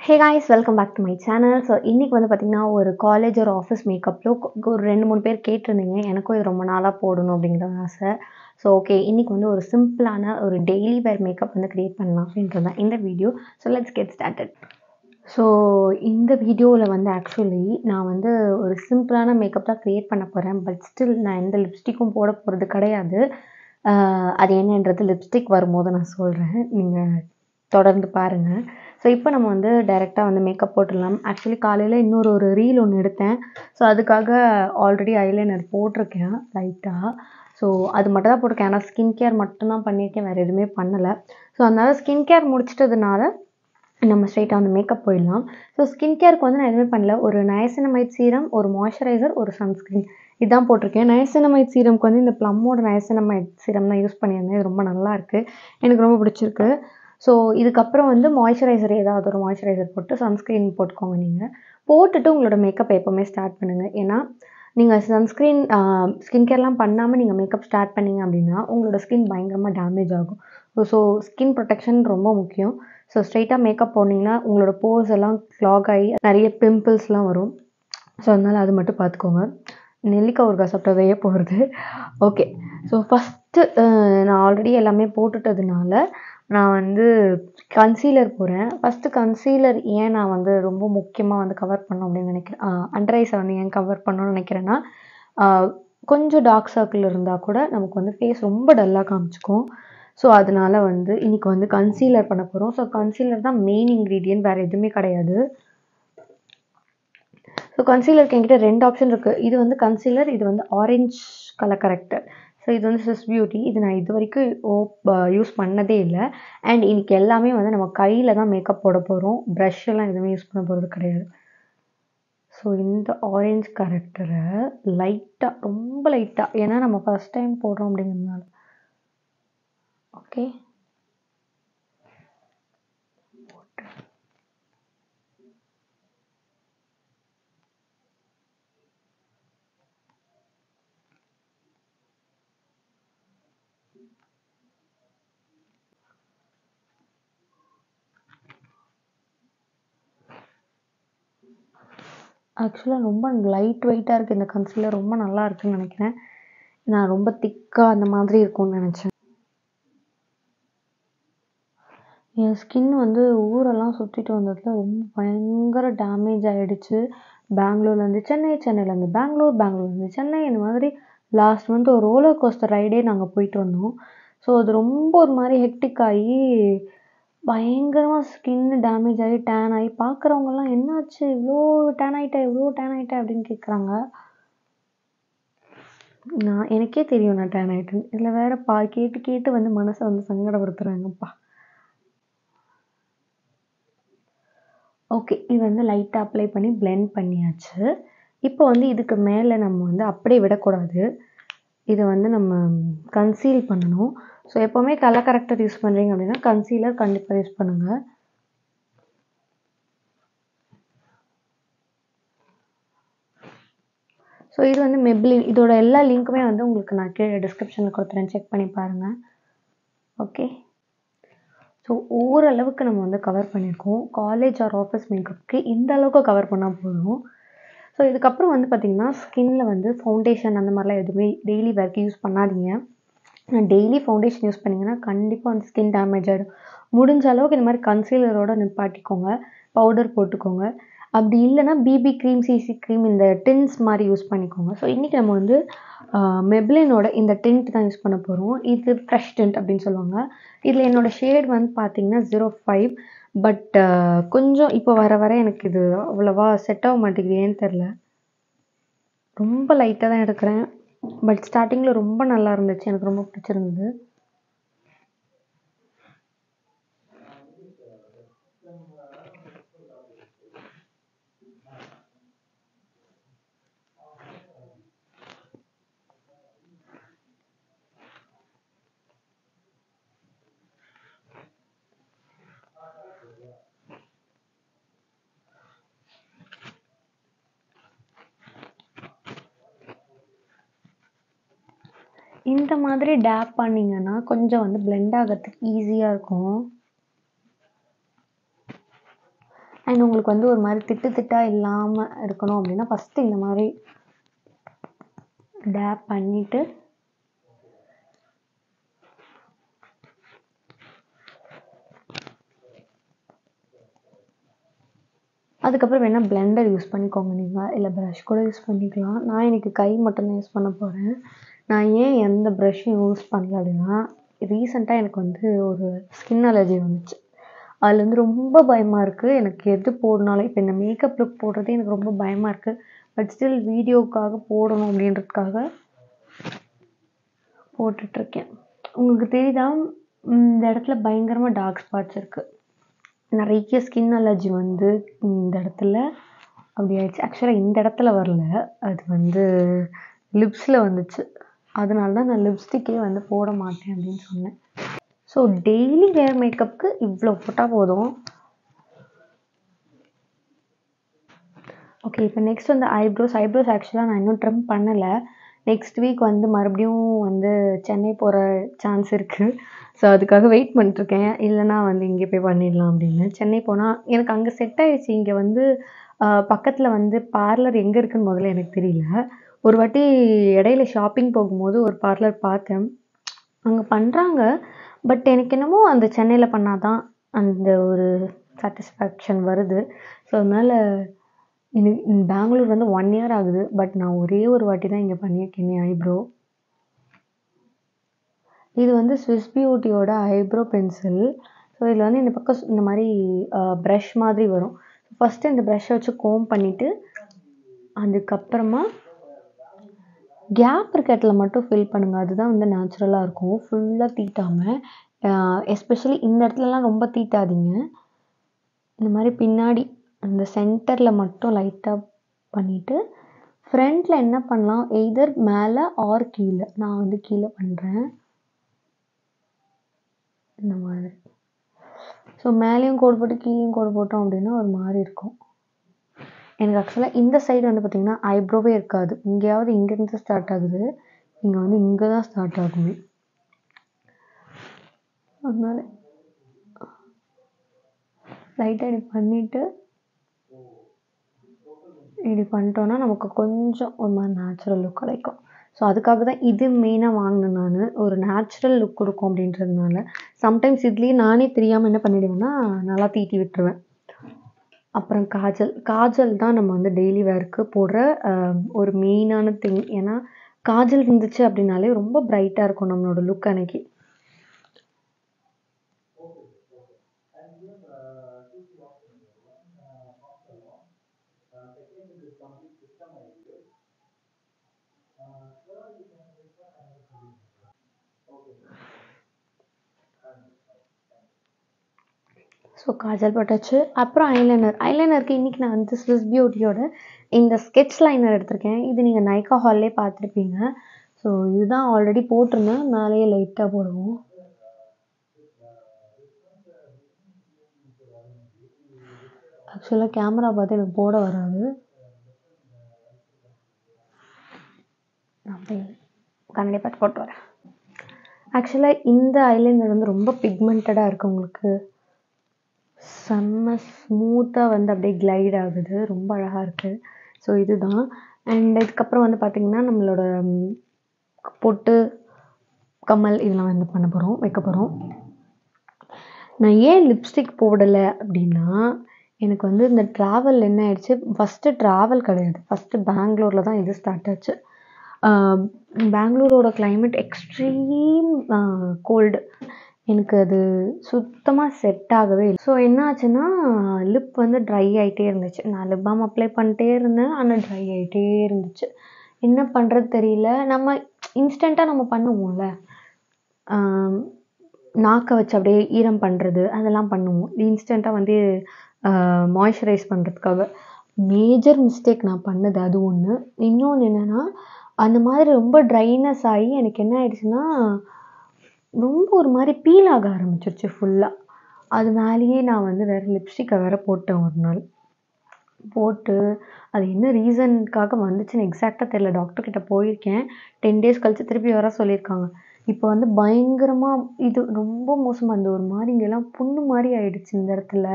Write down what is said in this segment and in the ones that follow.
Hey guys welcome back to my channel. So இன்றைக்கி வந்து பார்த்திங்கன்னா ஒரு காலேஜ் ஒரு ஆஃபீஸ் மேக்கப்பில் ஒரு 2-3 பேர் கேட்டிருந்தீங்க. எனக்கும் இது ரொம்ப நாளாக போடணும் அப்படிங்கிற ஆசை. ஸோ ஓகே, இன்றைக்கி வந்து ஒரு சிம்பிளான ஒரு டெய்லி வேர் மேக்கப் வந்து க்ரியேட் பண்ணலாம் அப்படின்றது தான் இந்த video. So let's get started. So இந்த வீடியோவில் வந்து ஆக்சுவலி நான் வந்து ஒரு சிம்பிளான மேக்கப் தான் க்ரியேட் பண்ண போகிறேன். பட் ஸ்டில் நான் எந்த லிப்ஸ்டிக்கும் போட போகிறது கிடையாது. அது என்னன்றது லிப்ஸ்டிக் வரும்போது நான் சொல்கிறேன், நீங்கள் தொடர்ந்து பாருங்கள். ஸோ இப்போ நம்ம வந்து டைரெக்டாக வந்து மேக்கப் போட்டுடலாம். ஆக்சுவலி காலையில் இன்னொரு ரீல் ஒன்று எடுத்தேன். ஸோ அதுக்காக ஆல்ரெடி ஐலைனர் போட்டிருக்கேன் லைட்டாக. ஸோ அது மட்டும் தான் போட்டிருக்கேன். ஆனால் ஸ்கின் கேர் மட்டும்தான் பண்ணியிருக்கேன், வேறு எதுவுமே பண்ணலை. ஸோ அதனால் ஸ்கின் கேர் முடிச்சிட்டதுனால நம்ம ஸ்ட்ரெயிட்டாக வந்து மேக்கப் போயிடலாம். ஸோ ஸ்கின் கேருக்கு வந்து நான் எதுவுமே பண்ணல. ஒரு நயசினமைட் சீரம், ஒரு மாய்ஸ்சரைசர், ஒரு சன்ஸ்க்ரீன் இதுதான் போட்டிருக்கேன். நயசினமைட் சீரம்க்கு வந்து இந்த ப்ளம்மோட நயசினமைட் சீரம் தான் யூஸ் பண்ணியிருந்தேன். இது ரொம்ப நல்லாயிருக்கு, எனக்கு ரொம்ப பிடிச்சிருக்கு. ஸோ இதுக்கப்புறம் வந்து மாய்ஸ்சரைசர், ஏதாவது ஒரு மாய்ஸ்சரைசர் போட்டு சன்ஸ்க்ரீன் போட்டுக்கோங்க. நீங்கள் போட்டுட்டு உங்களோட மேக்கப் எப்போவுமே ஸ்டார்ட் பண்ணுங்கள். ஏன்னா நீங்கள் சன்ஸ்க்ரீன் ஸ்கின் கேர்லாம் பண்ணாமல் நீங்கள் மேக்கப் ஸ்டார்ட் பண்ணிங்க அப்படின்னா உங்களோட ஸ்கின் பயங்கரமாக டேமேஜ் ஆகும். ஸோ ஸ்கின் ப்ரொடெக்ஷன் ரொம்ப முக்கியம். ஸோ ஸ்ட்ரெயிட்டாக மேக்கப் போட்டிங்கன்னா உங்களோட போர்ஸ் எல்லாம் க்ளாக் ஆகி நிறைய பிம்பிள்ஸ்லாம் வரும். ஸோ அதனால் அது மட்டும் பார்த்துக்கோங்க. நெல்லிக்காய் ஊறுகாய் சாப்பிட்டதையே போகிறது. ஓகே, ஸோ ஃபஸ்ட்டு நான் ஆல்ரெடி எல்லாமே போட்டுட்டதுனால நான் வந்து கன்சீலர் போடுறேன். ஃபஸ்ட்டு கன்சீலர் ஏன் நான் வந்து ரொம்ப முக்கியமாக வந்து கவர் பண்ணணும் அப்படின்னு நினைக்கிறேன், அண்டர் ஐஸை வந்து ஏன் கவர் பண்ணணும்னு நினைக்கிறேன்னா, கொஞ்சம் டார்க் சர்க்கிள் இருந்தால் கூட நமக்கு வந்து ஃபேஸ் ரொம்ப டல்லாக காமிச்சிக்கும். ஸோ அதனால வந்து இன்றைக்கி வந்து கன்சீலர் பண்ண போகிறோம். ஸோ கன்சீலர் தான் மெயின் இன்க்ரீடியன்ட், வேறு எதுவுமே கிடையாது. ஸோ கன்சீலருக்கு என்கிட்ட 2 ஆப்ஷன் இருக்குது. இது வந்து கன்சீலர், இது வந்து ஆரஞ்ச் கலர் கரெக்டர். ஸோ இது வந்து ஸ்விஸ் பியூட்டி. இது நான் இது வரைக்கும் யூஸ் பண்ணதே இல்லை. அண்ட் இன்றைக்கி எல்லாமே வந்து நம்ம கையில் தான் மேக்கப் போட போகிறோம். ப்ரஷ் எல்லாம் எதுவுமே யூஸ் பண்ண போகிறது கிடையாது. ஸோ இந்த ஆரஞ்ச் கரெக்டரை லைட்டாக, ரொம்ப லைட்டாக, ஏன்னா நம்ம ஃபஸ்ட் டைம் போடுறோம் அப்படிங்கிறதுனால. ஓகே, ஆக்சுவலாக ரொம்ப லைட் வெயிட்டாக இருக்குது இந்த கன்சீலர். ரொம்ப நல்லா இருக்குதுன்னு நினைக்கிறேன். நான் ரொம்ப திக்காக அந்த மாதிரி இருக்கும்னு நினச்சேன். என் ஸ்கின் வந்து ஊரெல்லாம் சுற்றிட்டு வந்ததில் ரொம்ப பயங்கர டேமேஜ் ஆகிடுச்சு. பெங்களூர்லேருந்து சென்னை, சென்னையிலேருந்து பெங்களூர், பெங்களூர்லேருந்து சென்னை, இந்த மாதிரி லாஸ்ட் மந்த் ஒரு ரோலர் கோஸ்டர் ரைடே நாங்கள் போயிட்டு வந்தோம். ஸோ அது ரொம்ப ஒரு மாதிரி ஹெக்டிக் ஆகி பயங்கரமாக ஸ்கின்னு டேமேஜ் ஆகி டேன் ஆகி பார்க்குறவங்கலாம் என்னாச்சு இவ்வளோ டேன் ஆகிட்டேன், இவ்வளோ டேன் ஆகிட்டேன் அப்படின்னு கேட்குறாங்க. எனக்கே தெரியும் நான் டேன் ஆகிட்டேன்னு. இதில் வேறு கேட்டு கேட்டு வந்து மனசை வந்து சங்கடப்படுத்துகிறாங்கப்பா. ஓகே, இது வந்து லைட்டாக அப்ளை பண்ணி பிளெண்ட் பண்ணியாச்சு. இப்போ வந்து இதுக்கு மேலே நம்ம வந்து அப்படியே விடக்கூடாது. இதை வந்து நம்ம கன்சீல் பண்ணணும். ஸோ எப்போவுமே கலர் கரெக்டர் யூஸ் பண்ணுறீங்க அப்படின்னா கன்சீலர் கண்டிப்பாக யூஸ் பண்ணுங்கள். ஸோ இது வந்து மெப்ளின், இதோட எல்லா லிங்க்குமே வந்து உங்களுக்கு நான் கீழே டிஸ்கிரிப்ஷனில் கொடுத்துறேன், செக் பண்ணி பாருங்கள். ஓகே, ஸோ ஓரளவுக்கு நம்ம வந்து கவர் பண்ணியிருக்கோம். காலேஜ் ஆர் ஆஃபீஸ் மேக்கப்புக்கு இந்த அளவுக்கு கவர் பண்ணால் போதும். ஸோ இதுக்கப்புறம் வந்து பார்த்திங்கன்னா ஸ்கின்னில் வந்து ஃபவுண்டேஷன் அந்த மாதிரிலாம் எதுவுமே டெய்லி வேர்க்கு யூஸ் பண்ணாதீங்க. டெய்லி ஃபவுண்டேஷன் யூஸ் பண்ணிங்கன்னா கண்டிப்பாக வந்து ஸ்கின் டேமேஜ் ஆகிடும். முடிஞ்ச அளவுக்கு இந்த மாதிரி கன்சீலரோடு நிப்பாட்டிக்கோங்க, பவுடர் போட்டுக்கோங்க. அப்படி இல்லைனா பிபி க்ரீம், சிசி க்ரீம், இந்த டின்ஸ் மாதிரி யூஸ் பண்ணிக்கோங்க. ஸோ இன்றைக்கி நம்ம வந்து மெப்ளினோட இந்த டிண்ட் தான் யூஸ் பண்ண போகிறோம். இது ஃப்ரெஷ் டிண்ட் அப்படின்னு சொல்லுவாங்க. இதில் என்னோடய ஷேட் வந்து பார்த்திங்கன்னா 05. பட் கொஞ்சம் இப்போ வர வர எனக்கு இது அவ்வளோவா செட் ஆக மாட்டேங்குது, ஏன்னு தெரில. ரொம்ப லைட்டாக தான் எடுக்கிறேன். பட் ஸ்டார்டிங்கில் ரொம்ப நல்லா இருந்துச்சு, எனக்கு ரொம்ப பிடிச்சிருந்தது. இந்த மாதிரி டேப் பண்ணிங்கன்னா கொஞ்சம் வந்து பிளெண்ட் ஆகிறதுக்கு ஈஸியாக இருக்கும். அண்ட் உங்களுக்கு வந்து ஒரு மாதிரி திட்டாக இல்லாமல் இருக்கணும் அப்படின்னா ஃபஸ்ட்டு இந்த மாதிரி டேப் பண்ணிவிட்டு அதுக்கப்புறம் வேணால் பிளெண்டர் யூஸ் பண்ணிக்கோங்க நீங்கள், இல்லை ப்ரஷ் கூட யூஸ் பண்ணிக்கலாம். நான் எனக்கு கை மட்டும்தான் யூஸ் பண்ண போகிறேன். நான் ஏன் எந்த ப்ரஷ்ஷும் யூஸ் பண்ணல அப்படின்னா, ரீசெண்டாக எனக்கு வந்து ஒரு ஸ்கின் அலர்ஜி வந்துச்சு. அதுலேருந்து ரொம்ப பயமாக இருக்குது. எனக்கு எது போடனாலும் இப்போ இந்த மேக்கப் லுக் போடுறதே எனக்கு ரொம்ப பயமாக இருக்குது. பட் ஸ்டில் வீடியோவுக்காக போடணும் அப்படின்றதுக்காக போட்டுட்ருக்கேன். உங்களுக்கு தெரியுதா, இந்த இடத்துல பயங்கரமாக டார்க் ஸ்பாட்ஸ் இருக்குது. நிறைய ஸ்கின் அலர்ஜி வந்து இந்த இடத்துல அப்படி ஆயிடுச்சு. ஆக்சுவலாக இந்த இடத்துல வரல, அது வந்து லிப்ஸில் வந்துச்சு. அதனால தான் நான் லிப்ஸ்டிக்கே வந்து போட மாட்டேன் அப்படின்னு சொன்னேன். ஸோ டெய்லி வேர் மேக்கப்புக்கு இவ்வளோ போட்டால் போதும். ஓகே, இப்போ நெக்ஸ்ட் வந்து ஐப்ரோஸ் ஆக்சுவலாக நான் இன்னும் ட்ரிம் பண்ணலை. நெக்ஸ்ட் வீக் வந்து மறுபடியும் வந்து சென்னை போகிற சான்ஸ் இருக்குது. ஸோ அதுக்காக வெயிட் பண்ணிட்டுருக்கேன். இல்லைனா வந்து இங்கே போய் பண்ணிடலாம் அப்படின்னு. சென்னை போனால் எனக்கு அங்கே செட் ஆகிடுச்சு. இங்கே வந்து பக்கத்தில் வந்து பார்லர் எங்கே இருக்குதுன்னு முதல்ல எனக்கு தெரியல. ஒரு வாட்டி இடையில ஷாப்பிங் போகும்போது ஒரு பார்லர் பார்த்தேன். அங்கே பண்ணுறாங்க. பட் எனக்கு என்னமோ அந்த சென்னையில் பண்ணால் தான் அந்த ஒரு சாட்டிஸ்ஃபேக்ஷன் வருது. ஸோ அதனால் எனக்கு பெங்களூர் வந்து 1 இயர் ஆகுது. பட் நான் ஒரே ஒரு வாட்டி தான் இங்கே பண்ணியிருக்கேன் ஐப்ரோ. இது வந்து ஸ்விஸ் பியூட்டியோட ஐப்ரோ பென்சில். ஸோ இதில் வந்து இந்த பக்கம் இந்த மாதிரி ப்ரஷ் மாதிரி வரும். ஃபஸ்ட்டு இந்த ப்ரஷ்ஷை வச்சு கோம் பண்ணிவிட்டு அதுக்கப்புறமா கேப் இருக்க இடத்துல மட்டும் ஃபில் பண்ணுங்கள். அதுதான் வந்து நேச்சுரலாக இருக்கும். ஃபுல்லாக தீட்டாமல், எஸ்பெஷலி இந்த இடத்துலலாம் ரொம்ப தீட்டாதீங்க. இந்த மாதிரி பின்னாடி அந்த சென்டரில் மட்டும் லைட்டாக பண்ணிவிட்டு ஃப்ரண்ட்டில் என்ன பண்ணலாம், எய்தர் மேலே ஆர் கீழே. நான் வந்து கீழே பண்ணுறேன் இந்த மாதிரி. ஸோ மேலேயும் கோடு போட்டு கீழேயும் கோடு போட்டோம் அப்படின்னா ஒரு மாதிரி இருக்கும். எனக்கு ஆக்சுவலாக இந்த சைடு வந்து பார்த்திங்கன்னா ஐப்ரோவே இருக்காது. இங்கேயாவது இங்கேருந்து ஸ்டார்ட் ஆகுது, இங்கே வந்து இங்கே தான் ஸ்டார்ட் ஆகுமே. அதனால லைட்டாக இப்படி பண்ணிவிட்டு இப்படி பண்ணிட்டோன்னா நமக்கு கொஞ்சம் ஒரு மாதிரி நேச்சுரல் லுக் கிடைக்கும். ஸோ அதுக்காக தான் இது மெயினாக வாங்கினேன் நான். ஒரு நேச்சுரல் லுக் கொடுக்கும் அப்படின்றதுனால. சம்டைம்ஸ் இதுலேயே நானே தெரியாமல் என்ன பண்ணிவிடுவேன்னா நல்லா தீட்டி விட்டுருவேன். அப்புறம் காஜல் தான் நம்ம வந்து டெய்லி வேருக்கு போடுற ஒரு மெயினான திங். ஏன்னா காஜல் இருந்துச்சு அப்படின்னாலே ரொம்ப பிரைட்டாக இருக்கும் நம்மளோட லுக் அன்னைக்கு. ஸோ காஜல் போட்டாச்சு. அப்புறம் ஐலைனருக்கு இன்றைக்கி நான் வந்து ஸ்விஸ் பியூட்டியோட இந்த ஸ்கெட்ச் லைனர் எடுத்திருக்கேன். இது நீங்கள் நைக்கா ஹால்லே பார்த்துருப்பீங்க. ஸோ இதுதான் ஆல்ரெடி போட்டிருந்தேன். மேலேயே லைட்டாக போடுவோம். ஆக்சுவலாக கேமரா பார்த்து எனக்கு போட வராது. அப்படி கண்ணாடி பார்த்து போட்டு வரேன். ஆக்சுவலாக இந்த ஐலைனர் வந்து ரொம்ப பிக்மெண்டடாக இருக்குது. உங்களுக்கு செம்ம ஸ்மூத்தாக வந்து அப்படியே கிளைட் ஆகுது. ரொம்ப அழகாக இருக்குது. ஸோ இதுதான். அண்ட் இதுக்கப்புறம் வந்து பார்த்திங்கன்னா நம்மளோட பொட்டு, கம்மல் இதெல்லாம் வந்து பண்ண போகிறோம், வைக்க போகிறோம். நான் ஏன் லிப்ஸ்டிக் போடலை அப்படின்னா, எனக்கு வந்து இந்த ட்ராவல் என்ன ஆயிடுச்சு, ஃபஸ்ட்டு ட்ராவல் கிடையாது, ஃபஸ்ட்டு பெங்களூரில் தான் இது ஸ்டார்ட் ஆச்சு. பெங்களூரோட கிளைமேட் எக்ஸ்ட்ரீம் கோல்டு. எனக்கு அது சுத்தமாக செட் ஆகவே இல்லை. ஸோ என்ன ஆச்சுன்னா லிப் வந்து ட்ரை ஆகிட்டே இருந்துச்சு. நான் லிப் பாம் அப்ளை பண்ணிட்டே இருந்தேன், ஆனால் ட்ரை ஆகிட்டே இருந்துச்சு. என்ன பண்ணுறது தெரியல. நம்ம இன்ஸ்டண்ட்டாக நம்ம பண்ணுவோம்ல, நாக்கை வச்சு அப்படியே ஈரம் பண்ணுறது அதெல்லாம் பண்ணுவோம் இன்ஸ்டண்ட்டாக வந்து மாய்ஸ்சரைஸ் பண்ணுறதுக்காக. மேஜர் மிஸ்டேக் நான் பண்ணது அது ஒன்று. இன்னொன்று என்னென்னா, அந்த மாதிரி ரொம்ப ட்ரைனஸ் ஆகி எனக்கு என்ன ஆயிடுச்சுன்னா ரொம்ப ஒரு மாதிரி பீல் ஆக ஆரம்பிச்சிருச்சு ஃபுல்லாக. அது மேலேயே நான் வந்து வேறு லிப்ஸ்டிக்கை வேறு போட்டேன் ஒரு நாள். போட்டு அது என்ன ரீசனுக்காக வந்துச்சுன்னு எக்ஸாக்டாக தெரியல. டாக்டர்கிட்ட போயிருக்கேன். 10 days கழிச்சு திருப்பி வர சொல்லியிருக்காங்க. இப்போ வந்து பயங்கரமாக இது ரொம்ப மோசமாக இருந்தது. ஒரு மாதிரி இங்கெல்லாம் புண்ணு மாதிரி ஆயிடுச்சு இந்த இடத்துல.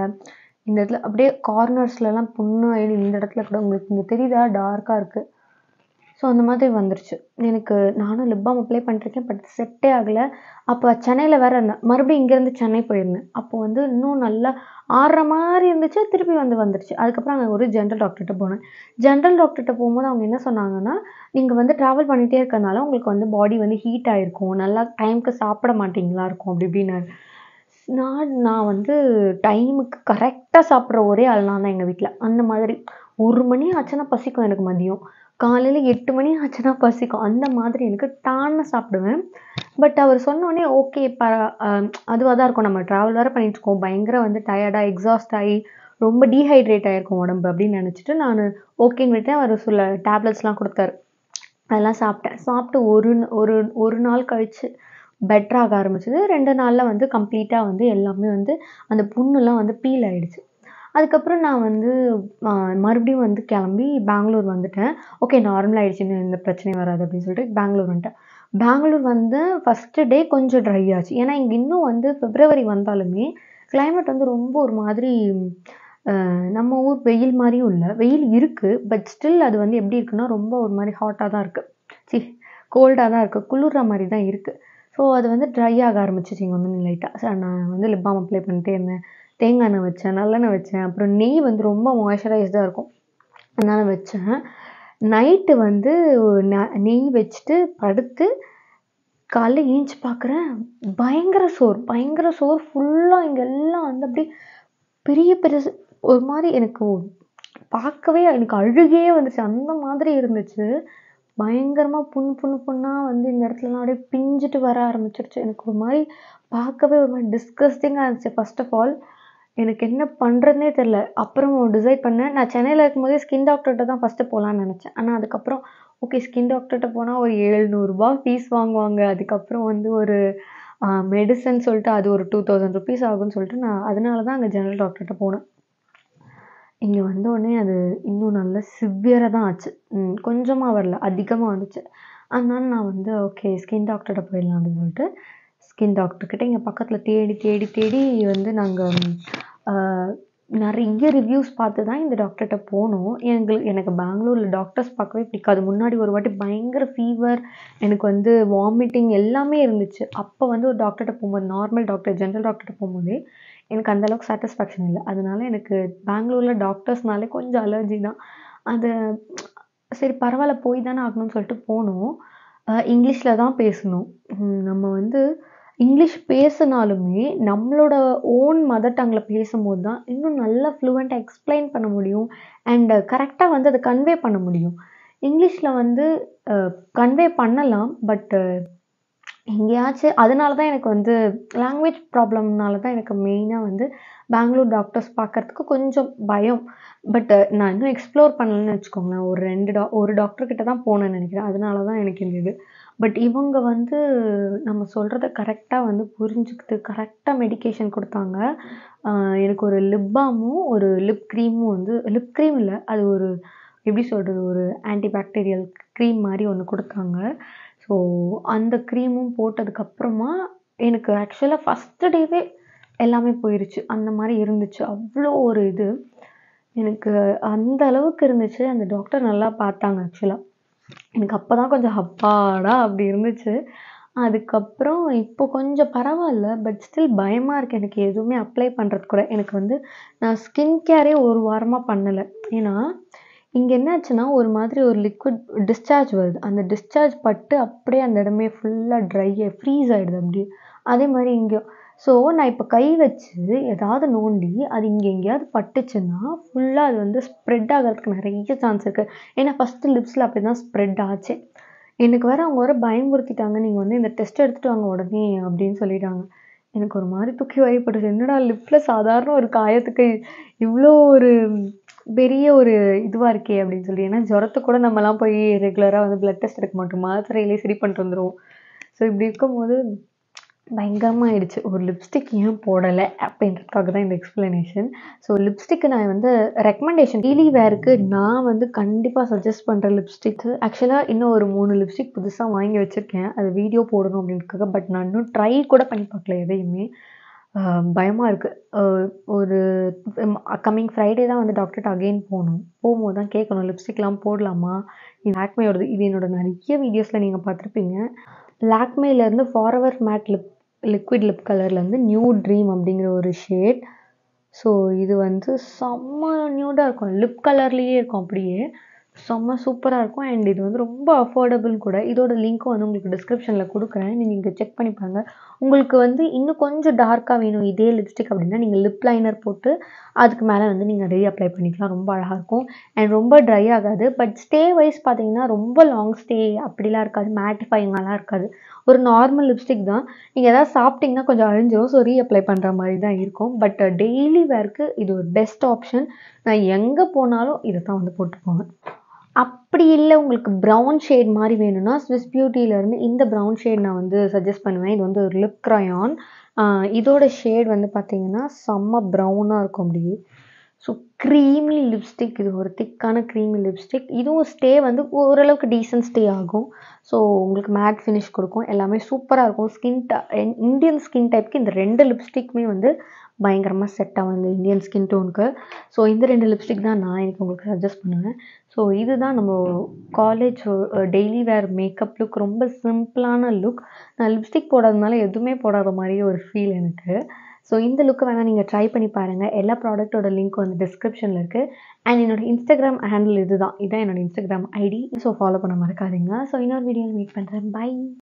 இந்த இடத்துல அப்படியே கார்னர்ஸ்லலாம் புண்ணாயிடும். இந்த இடத்துல கூட உங்களுக்கு இங்கே தெரியுதா டார்க்காக இருக்குது. ஸோ அந்த மாதிரி வந்துருச்சு. எனக்கு நானும் லிப் பாம் அப்ளை பண்ணிருக்கேன். பட் செட்டே ஆகல. அப்போ சென்னையில வேற இருந்தேன். மறுபடியும் இங்கேருந்து சென்னை போயிருந்தேன். அப்போ வந்து இன்னும் நல்லா ஆறுற மாரி இருந்துச்சு. திருப்பி வந்துருச்சு. அதுக்கப்புறம் அங்க ஒரு ஜென்ரல் டாக்டர்ட்ட போனேன். ஜென்ரல் டாக்டர்ட்ட போகும்போது அவங்க என்ன சொன்னாங்கன்னா, "நீங்க வந்து ட்ராவல் பண்ணிட்டே இருக்கறனால உங்களுக்கு வந்து பாடி வந்து ஹீட் ஆயிருக்கும். நல்லா டைம்க்கு சாப்பிட மாட்டீங்களா இருக்கும்." அப்படி இப்படின்னாரு. நான் வந்து டைமுக்கு கரெக்ட்டா சாப்பிடுற ஒரே ஆள் நான் தான் எங்க வீட்ல. அந்த மாதிரி 1 மணி ஆச்சுன்னா பசிக்கும் எனக்கு மதியம். காலையில 8 மணி ஆச்சுன்னா பசிக்கும். அந்த மாதிரி எனக்கு டான்னு சாப்பிடுவேன். பட் அவர் சொன்னோனே ஓகே அ அதுவா தான் இருக்கும். நம்ம ட்ராவல் வேற பண்ணிட்டுருக்கோம். பயங்கர வந்து டயர்டா, எக்ஸாஸ்ட் ஆயி, ரொம்ப டீஹைட்ரேட் ஆயிருக்கும் உடம்பு அப்படின்னு நெனச்சுட்டு நானு ஓகேன்னு விட்டேன். அவரு சில டேப்லெட்ஸ்லாம் குடுத்தாரு. அதெல்லாம் சாப்பிட்டேன். சாப்பிட்டு ஒரு ஒரு நாள் கழிச்சு பெட்டர் ஆக ஆரம்பிச்சது. 2 நாள்ல வந்து கம்ப்ளீட்டா வந்து எல்லாமே வந்து அந்த புண்ணுலாம் வந்து பீல் ஆயிடுச்சு. அதுக்கப்புறம் நான் வந்து அ மறுபடியும் வந்து கிளம்பி பெங்களூர் வந்துட்டேன். ஓகே நார்மல் ஆயிடுச்சு. இனி எந்த பிரச்சனையும் வராது அப்படின்னு சொல்லிட்டு பெங்களூர் வந்துட்டேன். பெங்களூர் வந்து ஃபர்ஸ்ட்டு டே கொஞ்சம் ட்ரை ஆச்சு. ஏன்னா இங்க இன்னும் வந்து பிப்ரவரி வந்தாலுமே கிளைமேட் வந்து ரொம்ப ஒரு மாதிரி நம்ம ஊர் வெயில் மாரியும் இல்ல. வெயில் இருக்கு. பட் ஸ்டில் அது வந்து எப்படி இருக்குன்னா, ரொம்ப ஒரு மாரி ஹாட்டா தான் இருக்கு. ச்சீ கோல்டா தான் இருக்கு. குளிர்ற மாரி தான் இருக்கு. ஸோ அது வந்து ட்ரை ஆக ஆரம்பிச்சுச்சு இங்க வந்து லைட்டா. நான் வந்து லிப் பாம் அப்ளை பண்ணிட்டே இருந்தேன். தேங்காய் எண்ணெய் வச்சேன், நல்லெண்ணெய் வச்சேன். அப்புறம் நெய் வந்து ரொம்ப மாய்ஸ்சரைஸ்டா இருக்கும். அதனால வச்சேன். நைட்டு வந்து நெய் வச்சுட்டு படுத்து காலைல ஏந்திச்சு பார்க்குறேன், பயங்கர சோர் ஃபுல்லா இங்க எல்லாம் வந்து அப்படியே பெரிய பெருசு ஒரு மாரி எனக்கு பார்க்கவே எனக்கு அழுகையே வந்துச்சு. அந்த மாதிரி இருந்துச்சு. பயங்கரமா புண்ணா வந்து இந்த இடத்துலலாம் அப்படியே பிஞ்சுட்டு வர ஆரம்பிச்சுருச்சு. எனக்கு ஒரு மாரி பார்க்கவே ஒரு மாரி டிஸ்கஸ்டிங்கா இருந்துச்சு ஃபர்ஸ்ட் ஆஃப் ஆல். எனக்கு என்ன பண்றதுன்னே தெரியல. அப்புறம் டிசைட் பண்ணேன். நான் சென்னையில இருக்கும்போதே ஸ்கின் டாக்டர்ட்ட தான் ஃபர்ஸ்ட்டு போலான்னு நெனச்சேன். ஆனா அதுக்கப்புறம் ஓகே ஸ்கின் டாக்டர்ட்ட போனா ஒரு ரூ. 700 ஃபீஸ் வாங்குவாங்க. அதுக்கப்புறம் வந்து ஒரு மெடிசின் சொல்லிட்டு அது ஒரு ₹2000 ஆகும்ன்னு சொல்லிட்டு நான் அதனால தான் அங்க ஜெனரல் டாக்டர்ட்ட போனேன். இங்க வந்தோனே அது இன்னும் நல்லா சிவியரா தான் ஆச்சு. கொஞ்சமா வரல. அதிகமா வந்துச்சு. அதனால நான் வந்து ஓகே ஸ்கின் டாக்டர்ட்ட போயிடலாம் அப்படின்னு சொல்லிட்டு, ஸ்கின் டாக்டர் கிட்ட இங்க பக்கத்துல தேடி வந்து நாங்க அ நெறைய ரிவ்யூஸ் பார்த்து தான் இந்த டாக்டர்ட்ட போனோம். எனக்கு பெங்களூர்ல டாக்டர்ஸ் பார்க்கவே பிடிக்காது. முன்னாடி ஒரு வாட்டி பயங்கர ஃபீவர், எனக்கு வந்து வாமிட்டிங் எல்லாமே இருந்துச்சு. அப்ப வந்து ஒரு டாக்டர்ட்ட போம்போது நார்மல் டாக்டர், ஜெனரல் டாக்டர்ட்ட போம்போதே எனக்கு அந்த அளவுக்கு சாட்டிஸ்ஃபேக்ஷன் இல்ல. அதனால எனக்கு பெங்களூர்ல டாக்டர்ஸ்னாலே கொஞ்சம் அலர்ஜி தான். அது சரி பரவால்ல போய் தானே ஆகணும்னு சொல்லிட்டு போனோம். இங்கிலீஷ்ல தான் பேசணும். நம்ம வந்து இங்கிலீஷ் பேசுனாலுமே நம்மளோட ஓன் மதர் டங்க்ல பேசும்போது தான் இன்னும் நல்லா ஃப்ளூயன்ட்டா எக்ஸ்ப்ளைன் பண்ண முடியும். அண்ட் கரெக்ட்டா வந்து அத கன்வே பண்ண முடியும். இங்கிலீஷ்ல வந்து அ கன்வே பண்ணலாம். பட் எங்கேயாச்சும் அதனால தான் எனக்கு வந்து லாங்குவேஜ் ப்ராப்ளம்னால தான் எனக்கு மெயினா வந்து பெங்களூர் டாக்டர்ஸ் பார்க்கறதுக்கு கொஞ்சம் பயம். பட் நான் இன்னும் எக்ஸ்ப்ளோர் பண்ணலன்னு வச்சுக்கோங்களேன். ஒரு டாக்டர் கிட்ட தான் போனேன்னு நெனைக்கிறேன். அதனால தான் எனக்கு இந்த இது. பட் இவங்க வந்து நம்ம சொல்றத கரெக்ட்டா வந்து புரிஞ்சுக்கிட்டு, கரெக்ட்டா மெடிகேஷன் குடுத்தாங்க. அ எனக்கு ஒரு லிப் பாமும், ஒரு லிப் கிரீமும் வந்து லிப் கிரீம் இல்ல. அது ஒரு எப்படி சொல்றது? ஒரு ஆன்டி பாக்டீரியல் கிரீம் மாரி ஒண்ணு குடுத்தாங்க. ஸோ அந்த கிரீமும் போட்டதுக்கப்புறமா எனக்கு ஆக்சுவலா ஃபர்ஸ்ட் டேவே எல்லாமே போயிருச்சு. அந்த மாரி இருந்துச்சு. அவ்ளோ ஒரு இது. எனக்கு அந்த அளவுக்கு இருந்துச்சு. அந்த டாக்டர் நல்லா பார்த்தாங்க ஆக்சுவலா. எனக்கு அப்பதான் கொஞ்சம் அப்பாடா! அப்படி இருந்துச்சு. அதுக்கப்புறம் இப்போ கொஞ்சம் பரவால்ல. பட் ஸ்டில் பயமா இருக்கு. எனக்கு எதுவுமே அப்ளை பண்றதுக்கு கூட. எனக்கு வந்து நான் ஸ்கின் கேரே ஒரு வாரமா பண்ணல. ஏன்னா, இங்க என்னாச்சுன்னா, ஒரு மாதிரி ஒரு லிக்விட் டிஸ்சார்ஜ் வருது. அந்த டிஸ்சார்ஜ் பட்டு அப்படியே அந்த இடமே ஃபுல்லா ஃப்ரீஸ் ஆயிடுது அப்படியே. அதே மாரி இங்கேயும். ஸோ, நான் இப்ப கை வச்சு ஏதாவது நோண்டி, அது இங்க எங்கேயாவது பட்டுச்சுன்னா, ஃபுல்லா அது வந்து ஸ்ப்ரெட் ஆகறதுக்கு நெறைய சான்ஸ் இருக்கு. ஏன்னா, ஃபர்ஸ்ட்டு லிப்ஸ்ல அப்படிதான் ஸ்ப்ரெட் ஆச்சே. எனக்கு வேற அவங்க வேற பயமுறுத்திட்டாங்க. "நீங்க வந்து இந்த டெஸ்ட் எடுத்துட்டு வாங்க உடனே" அப்படின்னு சொல்லிட்டாங்க. எனக்கு ஒரு மாரி தூக்கி வாரி போட்டுருச்சு. என்னடா லிப்ல சாதாரண ஒரு காயத்துக்கு இவ்ளோ ஒரு பெரிய ஒரு இதுவா இருக்கே அப்படின்னு சொல்லி. ஏன்னா ஜுரத்துக்கு கூட நம்மலாம் போய் ரெகுலரா வந்து பிளட் டெஸ்ட் எடுக்க மாட்டோம். மாத்திரையிலேயே சரி பண்ணிட்டு வந்துருவோம். ஸோ இப்படி இருக்கும்போது பயங்கரமா ஆயிடுச்சு. ஒரு லிப்ஸ்டிக் ஏன் போடல? அப்படின்றதுக்காக தான் இந்த எக்ஸ்ப்ளனேஷன். ஸோ லிப்ஸ்டிக் நான் வந்து ரெக்கமெண்டேஷன் டெய்லி வேருக்கு நான் வந்து கண்டிப்பா சஜெஸ்ட் பண்ற லிப்ஸ்டிக் ஆக்சுவலா இன்னும் ஒரு 3 லிப்ஸ்டிக் புதுசா வாங்கி வச்சிருக்கேன். அது வீடியோ போடணும் அப்படின்றதுக்காக. பட் நான் இன்னும் ட்ரை கூட பண்ணி பார்க்கல எதையுமே. பயமாக இருக்குது. ஒரு கம்மிங் ஃப்ரைடே தான் வந்து டாக்டர்கிட்ட அகெயின் போகணும். போகும்போது தான் கேட்கணும், லிப்ஸ்டிக்லாம் போடலாமா? இது லாக்மேயோடது. இது என்னோட நிறைய வீடியோஸில் நீங்கள் பார்த்துருப்பீங்க. லாக்மேலேருந்து ஃபாரெவர் மேட் லிக்விட் லிப் கலர்லேருந்து நியூ ட்ரீம் அப்படிங்கிற ஒரு ஷேட். ஸோ இது வந்து செம்ம நியூடாக இருக்கும். லிப் கலர்லேயே இருக்கும் அப்படியே. செம்ம சூப்பராக இருக்கும். அண்ட் இது வந்து ரொம்ப அஃபோர்டபுள் கூட. இதோட லிங்க்கும் வந்து உங்களுக்கு டிஸ்கிரிப்ஷனில் கொடுக்குறேன். நீங்கள் செக் பண்ணி பாருங்க. உங்களுக்கு வந்து இன்னும் கொஞ்சம் டார்க்காக வேணும் இதே லிப்ஸ்டிக் அப்படின்னா நீங்கள் லிப் லைனர் போட்டு அதுக்கு மேலே வந்து நீங்கள் அப்ளை பண்ணிக்கலாம். ரொம்ப அழகாக இருக்கும். அண்ட் ரொம்ப ட்ரை ஆகாது. பட் ஸ்டே வைஸ் பார்த்தீங்கன்னா ரொம்ப லாங் ஸ்டே அப்படிலாம் இருக்காது. மேட்டிஃபையிங்காலாம் இருக்காது. ஒரு நார்மல் லிப்ஸ்டிக் தான். நீங்கள் எதாவது சாப்பிட்டிங்கன்னா கொஞ்சம் அழிஞ்சிரும். ஸோ அப்ளை பண்ணுற மாதிரி தான் இருக்கும். பட் டெய்லி வேர்க்கு இது ஒரு பெஸ்ட் ஆப்ஷன். நான் எங்கே போனாலும் இதை தான் வந்து போட்டு போவேன். அப்படி இல்லை உங்களுக்கு ப்ரௌன் ஷேட் மாதிரி வேணும்னா ஸ்விஸ் பியூட்டியிலேருந்து இந்த ப்ரௌன் ஷேட் நான் வந்து சஜஸ்ட் பண்ணுவேன். இது வந்து ஒரு லிப் க்ரையான். இதோட ஷேட் வந்து பார்த்தீங்கன்னா செம்ம ப்ரௌனாக இருக்கும் அப்படியே. So creamy lipstick. இது ஒரு திக்கான க்ரீமி லிப்ஸ்டிக். இதுவும் ஸ்டே வந்து ஓரளவுக்கு டீசன்ட் ஸ்டே ஆகும். ஸோ உங்களுக்கு மேட் ஃபினிஷ் கொடுக்கும். எல்லாமே சூப்பராக இருக்கும். இந்தியன் ஸ்கின் டைப்புக்கு இந்த 2 லிப்ஸ்டிக்குமே வந்து பயங்கரமாக செட் ஆகும் இந்த இந்தியன் ஸ்கின் டோனுக்கு. ஸோ இந்த 2 லிப்ஸ்டிக் தான் நான் எனக்கு உங்களுக்கு சஜஸ்ட் பண்ணுவேன். ஸோ இதுதான் நம்ம காலேஜ் டெய்லி வேர் மேக்கப் லுக். ரொம்ப சிம்பிளான லுக். நான் லிப்ஸ்டிக் போடாததுனால எதுவுமே போடாத மாதிரியே ஒரு ஃபீல் எனக்கு. ஸோ இந்த லுக்கை வேணால் நீங்கள் ட்ரை பண்ணி பாருங்கள். எல்லா ப்ராடக்ட்டோட லிங்க் வந்து டிஸ்கிரிப்ஷனில் இருக்குது. அண்ட் என்னோட இன்ஸ்டாகிராம் ஹேண்டில் இதுதான் என்னோட இன்ஸ்டாகிராம் ஐடி. ஸோ ஃபாலோ பண்ண மறக்காதீங்க. ஸோ இன்னொரு வீடியோவில் மீட் பண்ணுறேன். பை.